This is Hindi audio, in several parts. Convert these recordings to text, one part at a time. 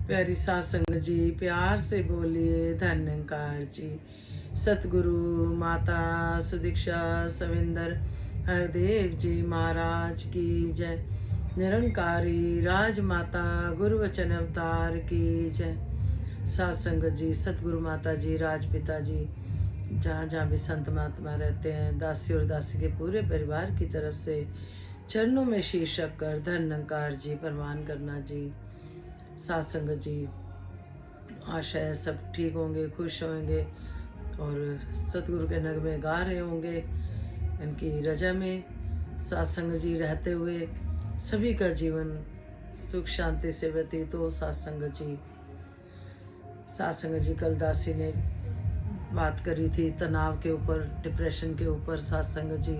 प्यारी सास संगत जी, प्यार से बोलिए धन्यकार जी। सतगुरु माता सुदीक्षा सविंदर हरदेव जी महाराज की जय। निरंकारी राजमाता गुरु वचन अवतार की जय। सात संगत जी, सतगुरु माता जी, राजपिता जी, जहाँ जहाँ भी संत महात्मा रहते हैं, दासी और दासी के पूरे परिवार की तरफ से चरणों में शीश रखकर धन्यकार जी प्रवान करना जी। सात संगत जी, आशा है सब ठीक होंगे, खुश होंगे और सतगुरु के नगमे गा रहे होंगे इनकी रजा में। सात संगत जी रहते हुए सभी का जीवन सुख शांति से व्यतीत हो। सात संगत जी, सात संगत जी, कल दासी ने बात करी थी तनाव के ऊपर, डिप्रेशन के ऊपर। सात संगत जी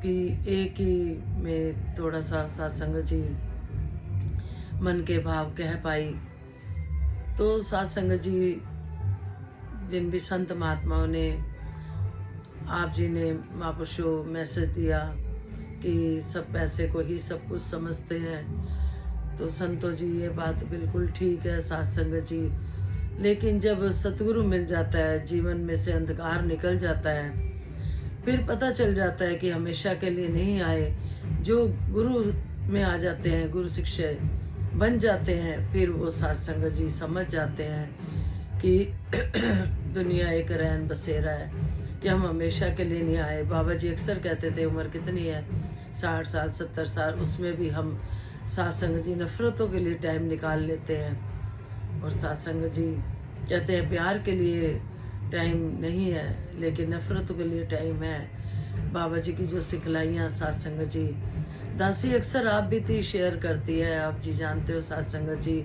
कि एक ही में थोड़ा सा सात संगत जी मन के भाव कह पाई। तो सात संगत जी, जिन भी संत महात्माओं ने, आप जी ने महापुरुषों मैसेज दिया कि सब पैसे को ही सब कुछ समझते हैं, तो संतों जी ये बात बिल्कुल ठीक है सात संगत जी। लेकिन जब सतगुरु मिल जाता है, जीवन में से अंधकार निकल जाता है, फिर पता चल जाता है कि हमेशा के लिए नहीं आए। जो गुरु में आ जाते हैं, गुरु शिष्य बन जाते हैं, फिर वो सात संगत जी समझ जाते हैं कि दुनिया एक रैन बसेरा है, कि हम हमेशा के लिए नहीं आए। बाबा जी अक्सर कहते थे उम्र कितनी है, 60 साल 70 साल, उसमें भी हम सात संगत जी नफरतों के लिए टाइम निकाल लेते हैं। और सात संगत जी कहते हैं प्यार के लिए टाइम नहीं है, लेकिन नफरतों के लिए टाइम है। बाबा जी की जो सिखलाइयाँ सात संगत जी, दासी अक्सर आप भी थी शेयर करती है, आप जी जानते हो सात संगत जी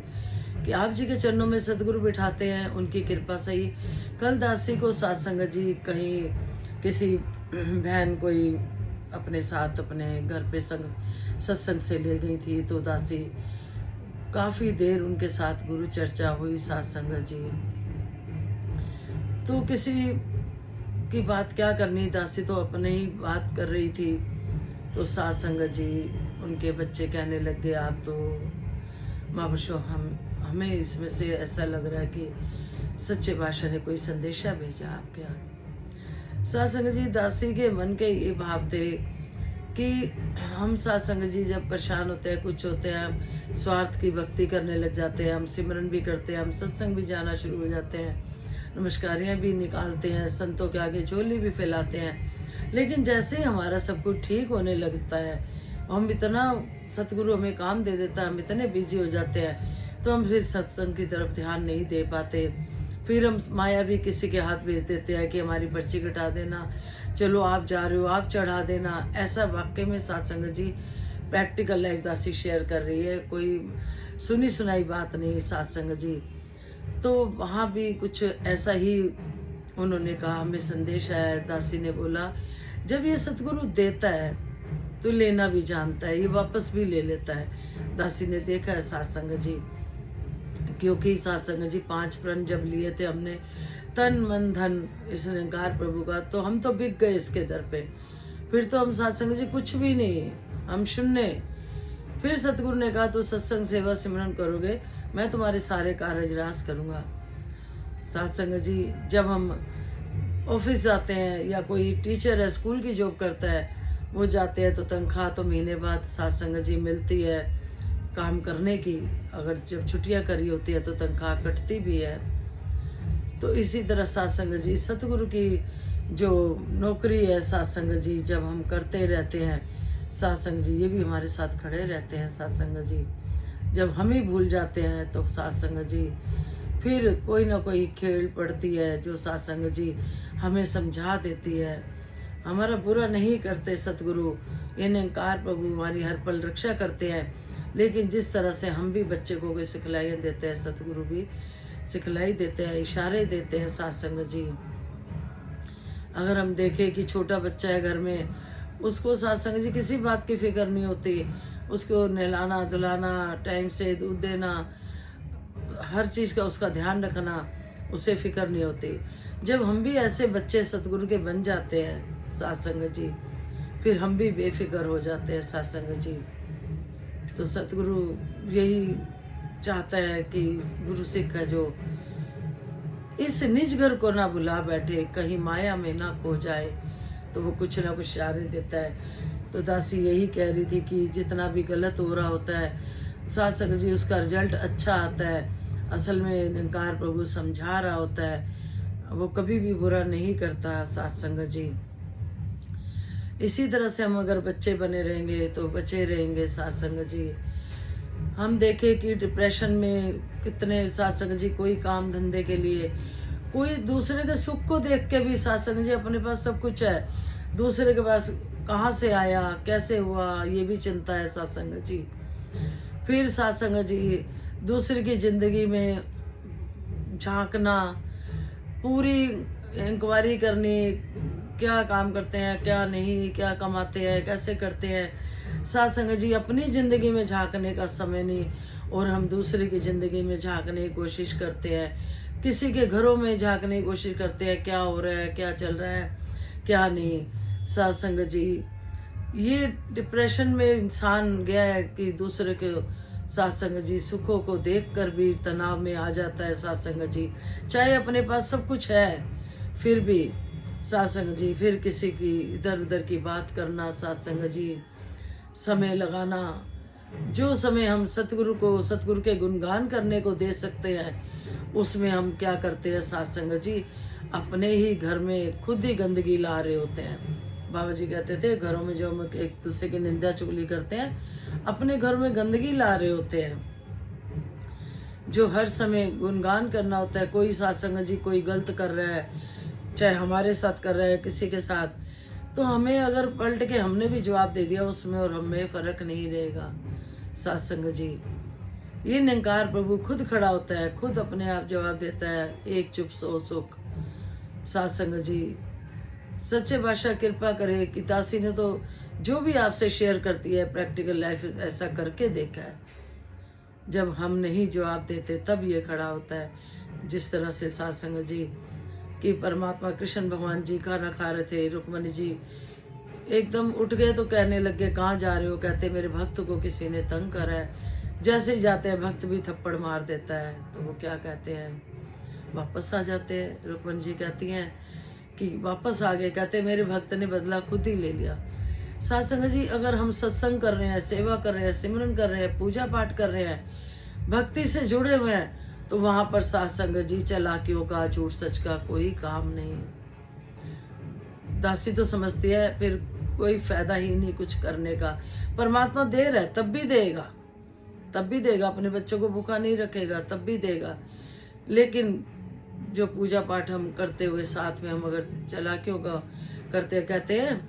कि आप जी के चरणों में सतगुरु बिठाते हैं, उनकी कृपा से ही। कल दासी को सात संगत जी कहीं किसी बहन कोई अपने साथ अपने घर पे सत्संग से ले गई थी, तो दासी काफी देर उनके साथ गुरु चर्चा हुई सात संगत जी। तो किसी की बात क्या करनी, दासी तो अपने ही बात कर रही थी। तो सात संगत जी, उनके बच्चे कहने लग गए आप तो महापुरुषों, हमें इसमें से ऐसा लग रहा है कि सच्चे बादशाह ने कोई संदेशा भेजा आपके हाथ। सात संगत जी, दासी के मन के ये भाव थे कि हम सात संगत जी जब परेशान होते हैं, कुछ होते हैं, हम स्वार्थ की भक्ति करने लग जाते हैं, हम सिमरन भी करते हैं, हम सत्संग भी जाना शुरू हो जाते हैं, नमस्कारियाँ भी निकालते हैं, संतों के आगे झोली भी फैलाते हैं। लेकिन जैसे ही हमारा सब कुछ ठीक होने लगता है, हम इतना, सतगुरु हमें काम दे देता है, हम इतने बिजी हो जाते हैं, तो हम फिर सत्संग की तरफ ध्यान नहीं दे पाते। फिर हम माया भी किसी के हाथ भेज देते हैं कि हमारी पर्ची कटा देना, चलो आप जा रहे हो आप चढ़ा देना। ऐसा वाकई में सात संगत जी प्रैक्टिकल लाइफ दासी शेयर कर रही है, कोई सुनी सुनाई बात नहीं सात संगत जी। तो वहाँ भी कुछ ऐसा ही उन्होंने कहा, हमें संदेश आया। दासी ने बोला जब ये सतगुरु देता है तो लेना भी जानता है, ये वापस भी ले लेता है। दासी ने देखा है सात संगत जी, क्योंकि सात संगत जी 5 प्रण जब लिए थे हमने, तन मन धन इस निरंकार प्रभु का, तो हम तो बिक गए इसके दर पे। फिर तो हम सात संगत जी कुछ भी नहीं, हम शून्य। फिर सतगुरु ने कहा तो सत्संग सेवा सिमरन करोगे, मैं तुम्हारे सारे कार्य रास करूंगा। सात संगत जी, जब हम ऑफिस जाते हैं या कोई टीचर है स्कूल की जॉब करता है, वो जाते हैं तो तनख्वाह तो महीने बाद सात संगत जी मिलती है काम करने की। अगर जब छुट्टियां करी होती है तो तनख्वाह कटती भी है। तो इसी तरह सात संगत जी, सतगुरु की जो नौकरी है सात संगत जी, जब हम करते रहते हैं, सात संगत जी ये भी हमारे साथ खड़े रहते हैं। सात संगत जी, जब हम ही भूल जाते हैं तो सात संगत जी फिर कोई ना कोई खेल पड़ती है, जो सात संगत जी हमें समझा देती है। हमारा बुरा नहीं करते सतगुरु, ये निरंकार प्रभु हमारी हर पल रक्षा करते हैं। लेकिन जिस तरह से हम भी बच्चे को कोई सिखलाई देते हैं, सतगुरु भी सिखलाई देते हैं, इशारे देते हैं सात संगत जी। अगर हम देखें कि छोटा बच्चा है घर में, उसको सात संगत जी किसी बात की फिक्र नहीं होती, उसको नहलाना धुलाना, टाइम से दूध देना, हर चीज़ का उसका ध्यान रखना, उसे फिक्र नहीं होती। जब हम भी ऐसे बच्चे सतगुरु के बन जाते हैं सात संगत जी, फिर हम भी बेफिक्र हो जाते हैं सात संगत जी। तो सतगुरु यही चाहता है कि गुरु सिख है जो इस निज घर को ना भुला बैठे, कहीं माया में ना खो जाए, तो वो कुछ ना कुछ इशारे देता है। तो दासी यही कह रही थी कि जितना भी गलत हो रहा होता है साथ संगत जी उसका रिजल्ट अच्छा आता है। असल में निरंकार प्रभु समझा रहा होता है, वो कभी भी बुरा नहीं करता साथ संगत जी। इसी तरह से हम अगर बच्चे बने रहेंगे तो बचे रहेंगे साथ संगत जी। हम देखें कि डिप्रेशन में कितने साथ संगत जी कोई काम धंधे के लिए, कोई दूसरे के सुख को देख के भी साथ संगत जी अपने पास सब कुछ है, दूसरे के पास कहाँ से आया कैसे हुआ ये भी चिंता है साथ संगत जी। फिर साथ संगत जी दूसरे की जिंदगी में झांकना, पूरी इंक्वायरी करनी, क्या काम करते हैं क्या नहीं, क्या कमाते हैं कैसे करते हैं। साथ संगत जी अपनी जिंदगी में झांकने का समय नहीं, और हम दूसरे की जिंदगी में झांकने की कोशिश करते हैं, किसी के घरों में झांकने की कोशिश करते हैं, क्या हो रहा है क्या चल रहा है क्या नहीं। साथ संगत जी ये डिप्रेशन में इंसान गया है कि दूसरे के साथ संगत जी सुखों को देखकर भी तनाव में आ जाता है साथ संगत जी। चाहे अपने पास सब कुछ है फिर भी साथ संगत जी फिर किसी की इधर उधर की बात करना, साथ संगत जी समय लगाना। जो समय हम सतगुरु के गुणगान करने को दे सकते हैं उसमें हम क्या करते हैं साथ संगत जी, अपने ही घर में खुद ही गंदगी ला रहे होते हैं। बाबा जी कहते थे घरों में जो हम एक दूसरे की निंदा चुगली करते हैं अपने घर में गंदगी ला रहे होते हैं। जो हर समय गुणगान करना होता है, कोई साथ संगत जी कोई गलत कर रहा है, चाहे हमारे साथ कर रहा है किसी के साथ, तो हमें अगर पलट के हमने भी जवाब दे दिया उसमें और हमें फर्क नहीं रहेगा साथ संगत जी। ये निरंकार प्रभु खुद खड़ा होता है, खुद अपने आप जवाब देता है, एक चुप सो सुख। साथ संगत जी सच्चे बादशाह कृपा करे कि दासी ने तो जो भी आपसे शेयर करती है प्रैक्टिकल लाइफ ऐसा करके देखा है। जब हम नहीं जवाब देते तब ये खड़ा होता है। जिस तरह से साथ संगत जी कि परमात्मा कृष्ण भगवान जी खाना खा रहे थे, रुक्मणी जी एकदम उठ गए तो कहने लगे कहाँ जा रहे हो, कहते मेरे भक्त को किसी ने तंग करा है। जैसे ही जाते हैं भक्त भी थप्पड़ मार देता है, तो वो क्या कहते हैं वापस आ जाते हैं। रुक्मणी जी कहती हैं कि वापस आ गए, कहते मेरे भक्त ने बदला खुद ही ले लिया। साथ संगत जी अगर हम सत्संग कर रहे हैं, सेवा कर रहे हैं, सिमरन कर रहे हैं, पूजा पाठ कर रहे हैं, भक्ति से जुड़े हुए हैं, तो वहां पर साथ संगत जी चालाकियों का झूठ सच का कोई काम नहीं। दासी तो समझती है फिर कोई फायदा ही नहीं कुछ करने का। परमात्मा दे रहा है तब भी देगा, तब भी देगा, अपने बच्चों को भूखा नहीं रखेगा तब भी देगा। लेकिन जो पूजा पाठ हम करते हुए साथ में हम अगर चालाकियों का करते, कहते हैं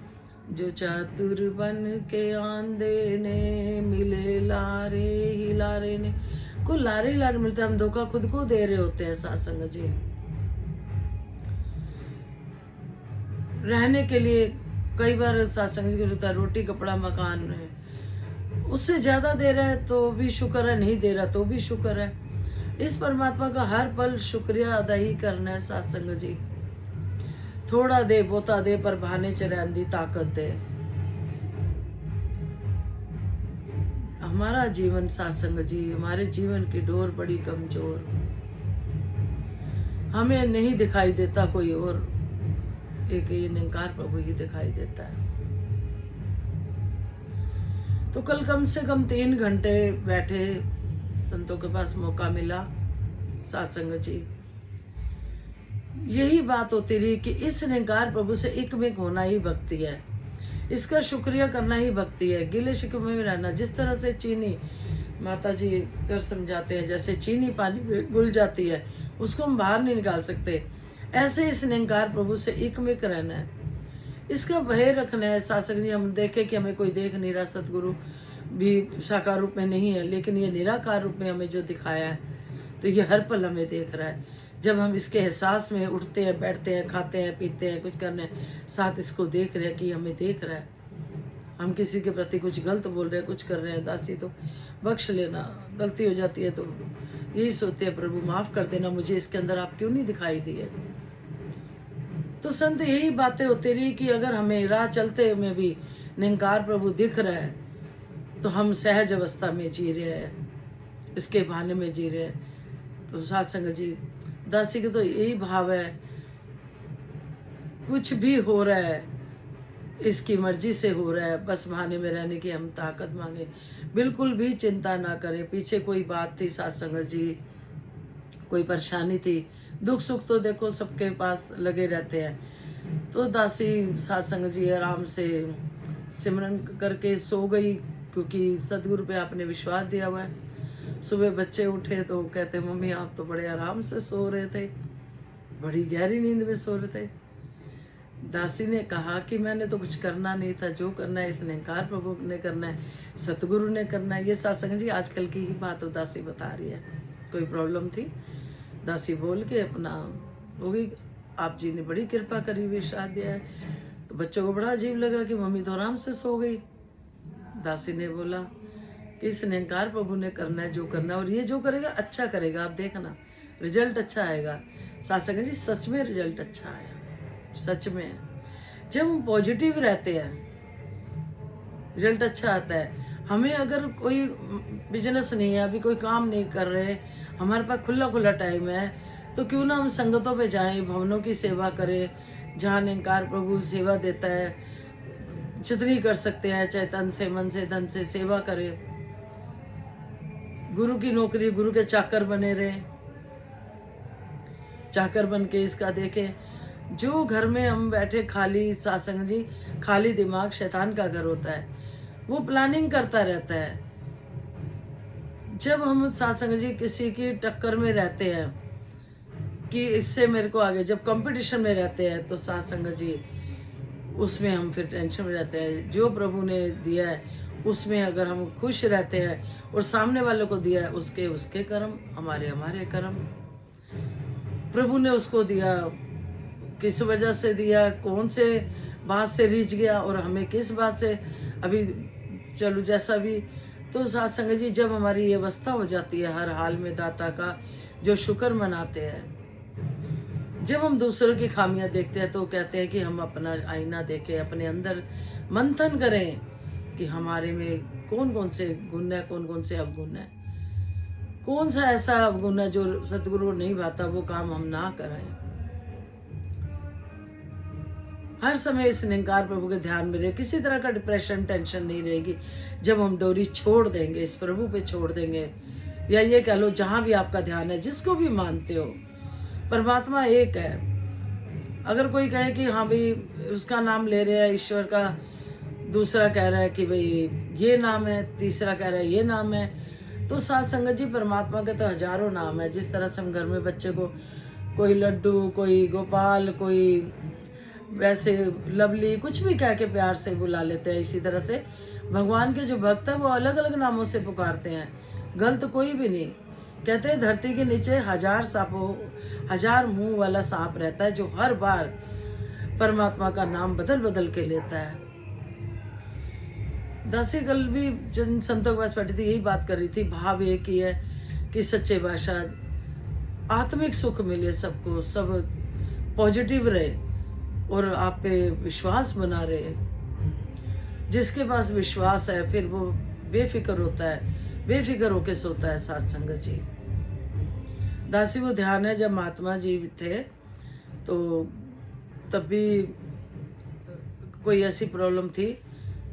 जो चातुर बन के आंधे ने मिले लारे ही लारे ने, को लारे ही लारे मिलते, हम धोखा खुद को दे रहे होते हैं साथ संगत जी। रहने के लिए कई बार साथ संगत जी होता है रोटी कपड़ा मकान है, उससे ज्यादा दे रहा है तो भी शुक्र है, नहीं दे रहा तो भी शुक्र है। इस परमात्मा का हर पल शुक्रिया अदा ही करना है साथ संगत जी। थोड़ा दे बोता दे पर बहाने चरैन दी ताकत दे। हमारा जीवन साथ संगत जी, हमारे जीवन की डोर बड़ी कमजोर, हमें नहीं दिखाई देता कोई और, एक ये निरंकार प्रभु ही दिखाई देता है। तो कल कम से कम 3 घंटे बैठे, संतों के पास मौका मिला साथ संगत जी। यही बात होती रही कि इस निरंकार प्रभु से एकमिक होना ही भक्ति है, इसका शुक्रिया करना ही भक्ति है। गिले शिकवे में रहना, जिस तरह से चीनी माता जी तो समझाते हैं जैसे चीनी पानी में घुल जाती है उसको हम बाहर नहीं निकाल सकते, ऐसे इस निरंकार प्रभु से एकमिक रहना है, इसका भय रखना है। साथ संगत जी हम देखें कि हमें कोई देख नहीं रहा, सतगुरु भी साकार रूप में नहीं है लेकिन ये निराकार रूप में हमें जो दिखाया है तो ये हर पल हमें देख रहा है। जब हम इसके एहसास में उठते हैं, बैठते हैं, खाते हैं, पीते हैं, कुछ करने साथ इसको देख रहे हैं कि हमें देख रहा है। हम किसी के प्रति कुछ गलत बोल रहे हैं, कुछ कर रहे हैं, दासी तो बख्श लेना, गलती हो जाती है तो यही सोचते हैं प्रभु माफ कर देना मुझे, इसके अंदर आप क्यों नहीं दिखाई दिए। तो संत यही बातें होती रही कि अगर हमें राह चलते में भी निरंकार प्रभु दिख रहा है तो हम सहज अवस्था में जी रहे हैं। इसके बहाने में जी रहे हैं। तो साथ संगत जी, दासी के तो यही भाव है, कुछ भी हो रहा है इसकी मर्जी से हो रहा है, बस बहाने में रहने की हम ताकत मांगे, बिल्कुल भी चिंता ना करें। पीछे कोई बात थी साथ संगत जी, कोई परेशानी थी, दुख सुख तो देखो सबके पास लगे रहते हैं। तो दासी साथ संगत जी आराम से सिमरन करके सो गई, क्योंकि सदगुरु पे आपने विश्वास दिया हुआ है। सुबह बच्चे उठे तो कहते मम्मी आप तो बड़े आराम से सो रहे थे, बड़ी गहरी नींद में सो रहे थे। दासी ने कहा कि मैंने तो कुछ करना नहीं था, जो करना है इस निरंकार प्रभु ने करना है, सतगुरु ने करना है। ये सत्संग जी आजकल की ही बात हो, दासी बता रही है। कोई प्रॉब्लम थी, दासी बोल के अपना हो गई। आप जी ने बड़ी कृपा करी, विश्वास दिया है। तो बच्चों को बड़ा अजीब लगा कि मम्मी तो आराम से सो गई। दासी ने बोला कि इस निरंकार प्रभु ने करना है जो करना है, और ये जो करेगा अच्छा करेगा, आप देखना रिजल्ट अच्छा आएगा। सत्संग जी सच में रिजल्ट अच्छा आया, सच में। जब हम पॉजिटिव रहते हैं रिजल्ट अच्छा आता है। हमें अगर कोई बिजनेस नहीं है, अभी कोई काम नहीं कर रहे, हमारे पास खुला खुला टाइम है, तो क्यों ना हम संगतों पे जाएं, भवनों की सेवा करें, जहाँ निरंकार प्रभु सेवा देता है, जितनी कर सकते हैं, चाहे तन से मन से धन से सेवा करें। गुरु की नौकरी, गुरु के चाकर बने रहे, चाकर बन के इसका देखें। जो घर में हम बैठे खाली, सत्संग जी खाली दिमाग शैतान का घर होता है, वो प्लानिंग करता रहता है। जब हम सत्संग जी किसी की टक्कर में रहते हैं कि इससे मेरे को आगे, जब कंपटीशन में रहते हैं, तो सत्संग जी उसमें हम फिर टेंशन में रहते हैं। जो प्रभु ने दिया है उसमें अगर हम खुश रहते हैं, और सामने वाले को दिया है उसके उसके कर्म, हमारे हमारे कर्म। प्रभु ने उसको दिया, किस वजह से दिया, कौन से बात से रीझ गया, और हमें किस बात से, अभी चलो जैसा भी। तो सत्संग जी जब हमारी ये अवस्था हो जाती है, हर हाल में दाता का जो शुक्र मनाते हैं, जब हम दूसरों की खामियां देखते हैं, तो कहते हैं कि हम अपना आईना देखें, अपने अंदर मंथन करें कि हमारे में कौन कौन से गुण है, कौन कौन से अवगुण है, कौन सा ऐसा अवगुण है जो सतगुरु को नहीं भाता, वो काम हम ना करें। हर समय इस निरंकार प्रभु के ध्यान में रहे, किसी तरह का डिप्रेशन टेंशन नहीं रहेगी। जब हम डोरी छोड़ देंगे, इस प्रभु पे छोड़ देंगे, या ये कह लो जहां भी आपका ध्यान है, जिसको भी मानते हो, परमात्मा एक है। अगर कोई कहे कि हाँ भाई उसका नाम ले रहे हैं ईश्वर का, दूसरा कह रहा है कि भाई ये नाम है, तीसरा कह रहा है ये नाम है, तो साथ संगत जी परमात्मा के तो हजारों नाम है। जिस तरह से हम घर में बच्चे को कोई लड्डू, कोई गोपाल, कोई वैसे लवली, कुछ भी कह के प्यार से बुला लेते हैं, इसी तरह से भगवान के जो भक्त है वो अलग अलग नामों से पुकारते हैं। गलत कोई भी नहीं। कहते हैं धरती के नीचे 1000 सांपों, 1000 मुंह वाला सांप रहता है, जो हर बार परमात्मा का नाम बदल बदल के लेता है। दासी कल भी जिन संतों के पास बैठी थी, यही बात कर रही थी। भाव एक ही है कि सच्चे बादशाह आत्मिक सुख मिले सबको, सब पॉजिटिव रहे और आप पे विश्वास बना रहे। जिसके पास विश्वास है फिर वो बेफिक्र होता है, बेफिक्र होके सोता है। साथ संगत जी दासी को ध्यान है, जब महात्मा जी थे तो तब भी कोई ऐसी प्रॉब्लम थी,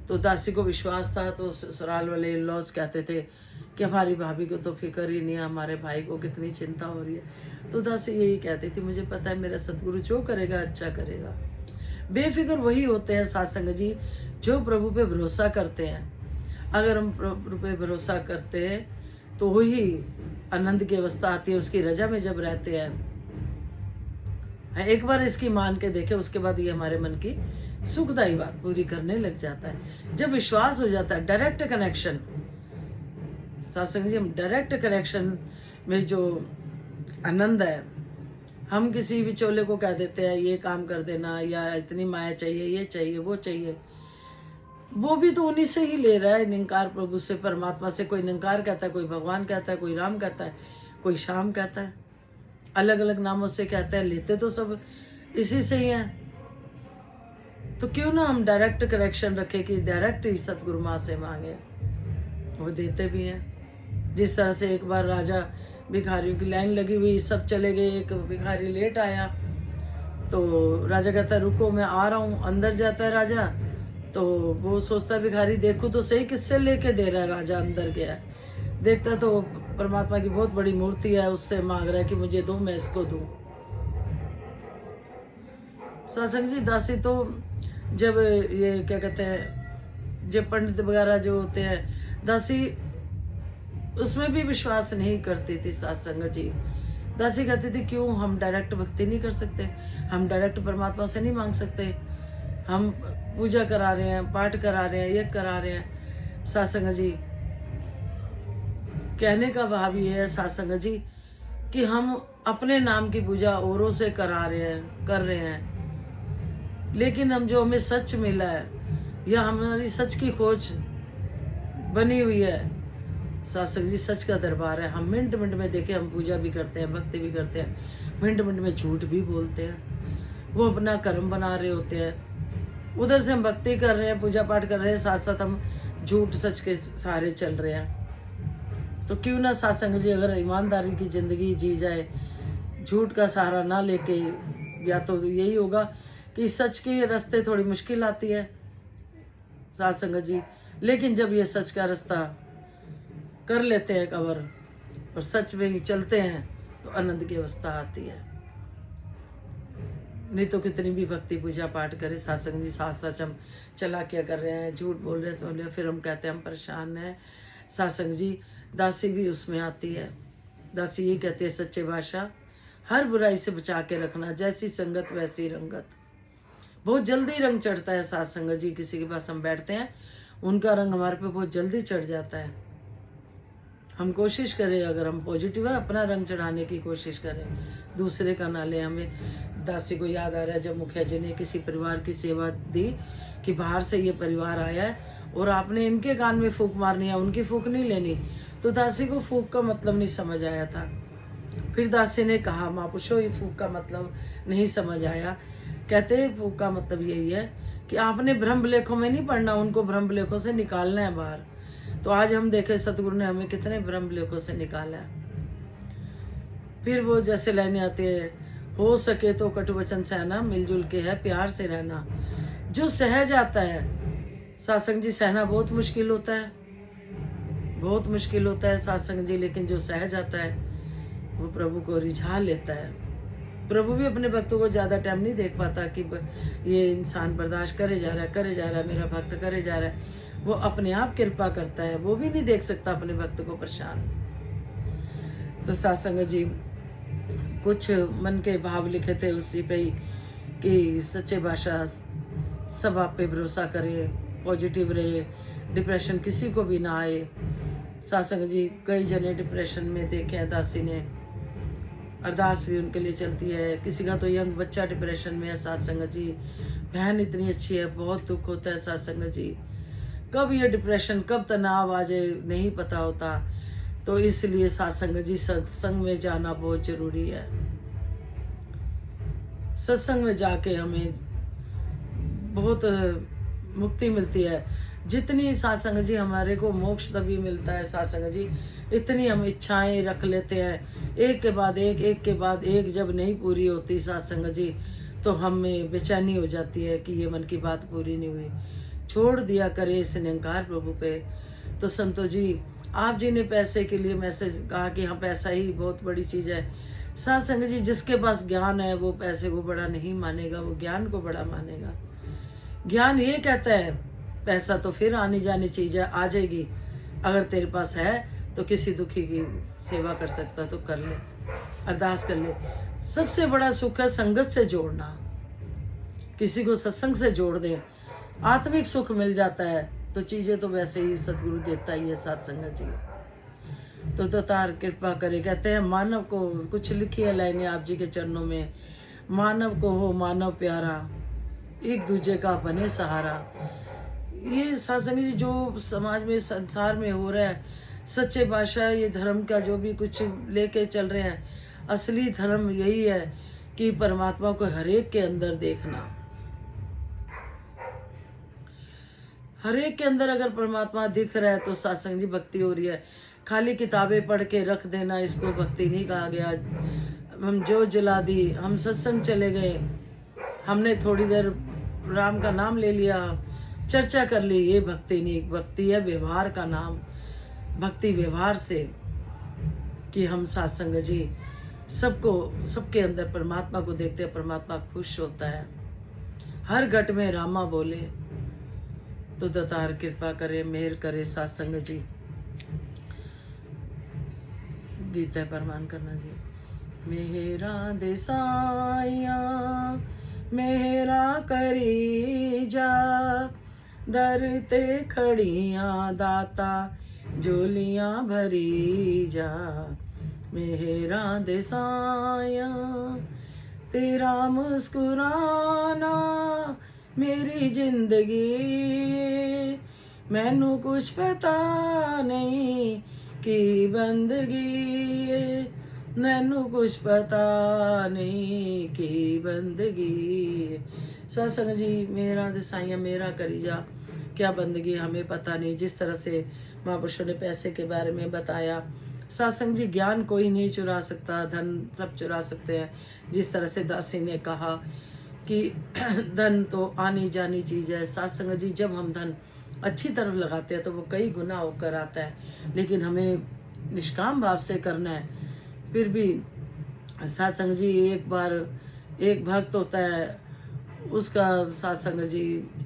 तो दासी को विश्वास था। तो ससुराल वाले लॉस कहते थे कि हमारी भाभी को तो फिक्र ही नहीं है, हमारे भाई को कितनी चिंता हो रही है। तो दासी यही कहती थी, मुझे पता है मेरा सतगुरु जो करेगा अच्छा करेगा। बेफिक्र वही होते हैं सत्संग जी जो प्रभु पे भरोसा करते हैं। अगर हम प्रभु पे भरोसा करते हैं तो वही आनंद की अवस्था आती है, उसकी रजा में जब रहते हैं। एक बार इसकी मान के देखे, उसके बाद ये हमारे मन की सुखदायी बात पूरी करने लग जाता है। जब विश्वास हो जाता है, डायरेक्ट कनेक्शन, सत्संग जी हम डायरेक्ट कनेक्शन में जो आनंद है, हम किसी भी चोले को कह देते हैं ये काम कर देना, या इतनी माया चाहिए, ये चाहिए, वो चाहिए, वो भी तो उन्हीं से ही ले रहा है, निरंकार प्रभु से, परमात्मा से। कोई निरंकार कहता है, कोई भगवान कहता है, कोई राम कहता है, कोई श्याम कहता है, अलग अलग नामों से कहता है, लेते तो सब इसी से ही है। तो क्यों ना हम डायरेक्ट कनेक्शन रखें कि डायरेक्ट ही सतगुरु माँ से मांगे, वो देते भी हैं। जिस तरह से एक बार राजा भिखारियों की लाइन लगी हुई, सब चले गए, एक भिखारी लेट आया, तो राजा कहता है रुको मैं आ रहा हूँ। अंदर जाता है राजा, तो वो सोचता है भिखारी देखो तो सही किससे लेके दे रहा है। राजा अंदर गया, देखता तो परमात्मा की बहुत बड़ी मूर्ति है, उससे मांग रहा है कि मुझे दो, मैं इसको दूं। सत्संग जी, दासी तो जब ये क्या कहते हैं, जब पंडित वगैरह जो होते हैं, दासी उसमें भी विश्वास नहीं करती थी। सत्संग जी, दासी कहती थी क्यों हम डायरेक्ट भक्ति नहीं कर सकते, हम डायरेक्ट परमात्मा से नहीं मांग सकते, हम पूजा करा रहे हैं, पाठ करा रहे हैं, ये करा रहे हैं। सत्संग जी, कहने का भाव ये है सत्संग जी कि हम अपने नाम की पूजा औरों से करा रहे हैं, कर रहे हैं, लेकिन हम जो हमें सच मिला है या हमारी सच की खोज बनी हुई है, सत्संग जी सच का दरबार है। हम मिनट मिनट में देखे, हम पूजा भी करते हैं, भक्ति भी करते हैं, मिनट मिनट में झूठ भी बोलते हैं, वो अपना कर्म बना रहे होते हैं। उधर से हम भक्ति कर रहे हैं, पूजा पाठ कर रहे हैं, साथ साथ हम झूठ सच के सहारे चल रहे हैं। तो क्यों ना सत्संग जी, अगर ईमानदारी की जिंदगी जी जाए, झूठ का सहारा ना लेके, या तो यही होगा कि सच के रास्ते थोड़ी मुश्किल आती है सत्संग जी, लेकिन जब ये सच का रास्ता कर लेते हैं कवर और सच में ही चलते हैं तो आनंद की अवस्था आती है। नहीं तो कितनी भी भक्ति पूजा पाठ करे सत्संग जी, साथ सच हम चला क्या कर रहे हैं, झूठ बोल रहे हैं, फिर हम कहते हैं हम परेशान हैं। सत्संग जी, दासी भी उसमें आती है। दासी ये कहती है सच्चे बादशाह, हर बुराई से बचा के रखना, जैसी संगत वैसी रंगत। बहुत जल्दी रंग चढ़ता है सत्संग जी, किसी के पास हम बैठते हैं उनका रंग हमारे पे बहुत जल्दी चढ़ जाता है। हम कोशिश करें, अगर हम पॉजिटिव है, अपना रंग चढ़ाने की कोशिश करें, दूसरे का ना ले। हमें दासी को याद आ रहा है जब मुखिया जी ने किसी परिवार की सेवा दी कि बाहर से ये परिवार आया है और आपने इनके कान में फूंक मारनी है, उनकी फूंक नहीं लेनी, तो दासी को फूंक का मतलब नहीं समझ आया था। फिर दासी ने कहा महापुरुषों, ये फूंक का मतलब नहीं समझ आया। कहते फूंक का मतलब यही है कि आपने ब्रह्म लेखों में नहीं पढ़ना, उनको ब्रह्म लेखों से निकालना है बाहर। तो आज हम देखें सतगुरु ने हमें कितने ब्रह्म लेखों से निकाला है। फिर वो जैसे लाइनें आती है, हो सके तो कटु वचन सहना, मिलजुल के है प्यार से रहना। जो सह जाता है सत्संग जी, सहना बहुत मुश्किल होता है, बहुत मुश्किल होता है सत्संग जी, लेकिन जो सह जाता है वो प्रभु को रिझा लेता है। प्रभु भी अपने भक्तों को ज्यादा टाइम नहीं देख पाता कि ये इंसान बर्दाश्त करे जा रहा है, करे जा रहा है, मेरा भक्त करे जा रहा है। वो अपने आप कृपा करता है, वो भी नहीं देख सकता अपने भक्त को परेशान। तो सत्संग जी, कुछ मन के भाव लिखे थे उसी पे ही कि सच्चे भाषा सब आप पे भरोसा करे, पॉजिटिव रहे, डिप्रेशन किसी को भी ना आए। सत्संग जी, कई जने डिप्रेशन में देखे हैं, दासी ने अरदास भी उनके लिए चलती है। किसी का तो यंग बच्चा डिप्रेशन में है सत्संग जी, बहन इतनी अच्छी है, बहुत दुख होता है सत्संग जी। कब ये डिप्रेशन, कब तनाव आ जाए नहीं पता होता। तो इसलिए सत्संग जी, सत्संग में जाना बहुत जरूरी है। सत्संग में जाके हमें बहुत मुक्ति मिलती है। जितनी सत्संग जी हमारे को मोक्ष तभी मिलता है सत्संग जी, इतनी हम इच्छाएं रख लेते हैं, एक के बाद एक, एक के बाद एक, जब नहीं पूरी होती सत्संग जी तो हमें बेचैनी हो जाती है कि ये मन की बात पूरी नहीं हुई। छोड़ दिया करे इस निरंकार प्रभु पे। तो संतो जी, आप जी ने पैसे के लिए मैसेज कहा कि हाँ पैसा ही बहुत बड़ी चीज है। सत्संग जी, जिसके पास ज्ञान है वो पैसे को बड़ा नहीं मानेगा, वो ज्ञान को बड़ा मानेगा। ज्ञान ये कहता है पैसा तो फिर आनी जानी चीज है, आ जाएगी, अगर तेरे पास है तो किसी दुखी की सेवा कर सकता तो कर ले, अरदास कर ले। सबसे बड़ा सुख है संगत से जोड़ना, किसी को सत्संग से जोड़ दे, आत्मिक सुख मिल जाता है। तो चीजें तो वैसे ही सतगुरु देता ही है सत्संग जी। तो तार कृपा करे, कहते हैं मानव को, कुछ लिखी है लाइनें आप जी के चरणों में, मानव को हो मानव प्यारा, एक दूजे का बने सहारा। ये सत्संग जी जो समाज में, संसार में हो रहा है, सच्चे बादशाह ये धर्म का जो भी कुछ लेके चल रहे हैं, असली धर्म यही है कि परमात्मा को हरेक के अंदर देखना। हरेक के अंदर अगर परमात्मा दिख रहा है तो सत्संग जी भक्ति हो रही है। खाली किताबें पढ़ के रख देना, इसको भक्ति नहीं कहा गया। हम जो जला दी, हम सत्संग चले गए, हमने थोड़ी देर राम का नाम ले लिया, चर्चा कर ली, ये भक्ति नहीं। भक्ति है व्यवहार का नाम। भक्ति व्यवहार से कि हम सत्संग जी सबको, सबके अंदर परमात्मा को देखते हैं, परमात्मा खुश होता है। हर घट में रामा बोले तो दातार कृपा करे, मेहर करे। सत्संग जी गीत है परमान करना जी। मेहरा देसाइया मेहरा करी जा, दर ते खड़ियां दाता झोलियां भरी जा। मेहरा देसाइया तेरा मुस्कुराना मेरी जिंदगी, मैनू कुछ पता नहीं की बंदगी, मैनू कुछ पता नहीं की बंदगी। सत्संग जी मेरा दसाइया मेरा करी जा, क्या बंदगी हमें पता नहीं। जिस तरह से महापुरुषों ने पैसे के बारे में बताया, सत्संग जी ज्ञान कोई नहीं चुरा सकता, धन सब चुरा सकते हैं। जिस तरह से दासी ने कहा कि धन तो आनी जानी चीज है। सत्संग जी जब हम धन अच्छी तरफ लगाते हैं तो वो कई गुना होकर आता है, लेकिन हमें निष्काम भाव से करना है। फिर भी सत्संग जी एक बार एक भक्त होता है, उसका सत्संग जी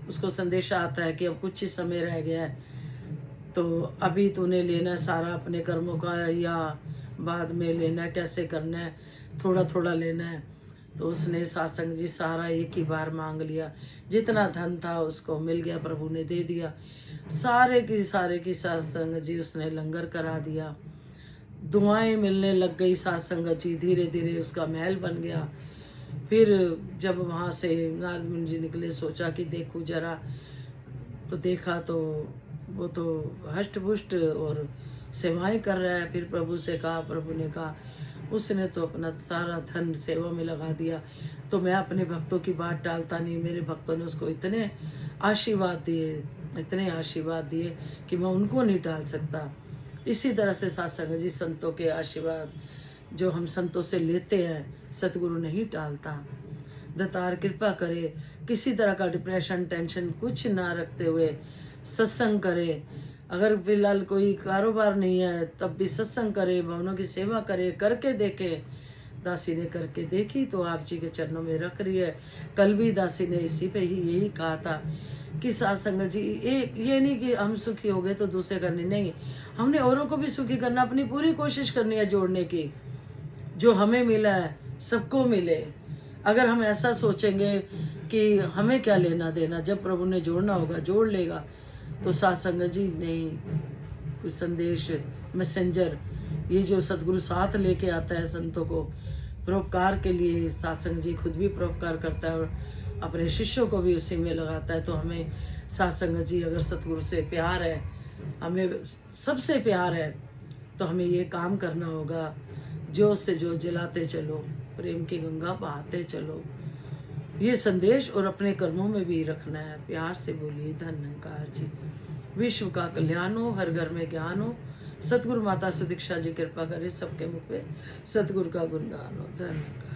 उसको संदेशा आता है कि अब कुछ ही समय रह गया है, तो अभी तूने लेना सारा अपने कर्मों का या बाद में लेना, कैसे करना है, थोड़ा थोड़ा लेना है। तो उसने सत्संग जी सारा एक ही बार मांग लिया, जितना धन था उसको मिल गया, प्रभु ने दे दिया। सारे की सत्संग जी उसने लंगर करा दिया, दुआएं मिलने लग गई। सत्संग जी धीरे धीरे उसका महल बन गया। फिर जब वहाँ से नारद मुनि जी निकले, सोचा कि देखूं जरा, तो देखा तो वो तो हष्ट पुष्ट और सेवाएं कर रहा है। फिर प्रभु से कहा, प्रभु ने कहा उसने तो अपना सारा धन सेवा में लगा दिया, तो मैं अपने भक्तों की बात टालता नहीं। मेरे भक्तों ने उसको इतने आशीर्वाद दिए, इतने आशीर्वाद दिए कि मैं उनको नहीं टाल सकता। इसी तरह से सत्संग जी संतों के आशीर्वाद जो हम संतों से लेते हैं, सतगुरु नहीं टालता। दातार कृपा करे, किसी तरह का डिप्रेशन टेंशन कुछ ना रखते हुए सत्संग करे। अगर फिलहाल कोई कारोबार नहीं है तब भी सत्संग करे, भवनों की सेवा करे, करके देखे। दासी ने करके देखी तो आप जी के चरणों में रख रही है। कल भी दासी ने इसी पे ही यही कहा था कि सत्संग जी एक ये नहीं कि हम सुखी हो गए तो दूसरे करने नहीं, हमने औरों को भी सुखी करना, अपनी पूरी कोशिश करनी है जोड़ने की। जो हमें मिला है सबको मिले। अगर हम ऐसा सोचेंगे कि हमें क्या लेना देना, जब प्रभु ने जोड़ना होगा जोड़ लेगा। तो सत्संग जी नहीं, कुछ संदेश मैसेंजर, ये जो सतगुरु साथ लेके आता है संतों को परोपकार के लिए, सत्संग जी खुद भी परोपकार करता है और अपने शिष्यों को भी उसी में लगाता है। तो हमें सत्संग जी अगर सतगुरु से प्यार है, हमें सबसे प्यार है, तो हमें ये काम करना होगा, जो से जो जलाते चलो, प्रेम की गंगा बहाते चलो। ये संदेश और अपने कर्मों में भी रखना है। प्यार से बोलिए धन्यकार जी। विश्व का कल्याण हो, हर घर में ज्ञान हो। सतगुरु माता सुदीक्षा जी कृपा करे, सबके मुख पे सतगुरु का गुणगान हो। धन्यकार।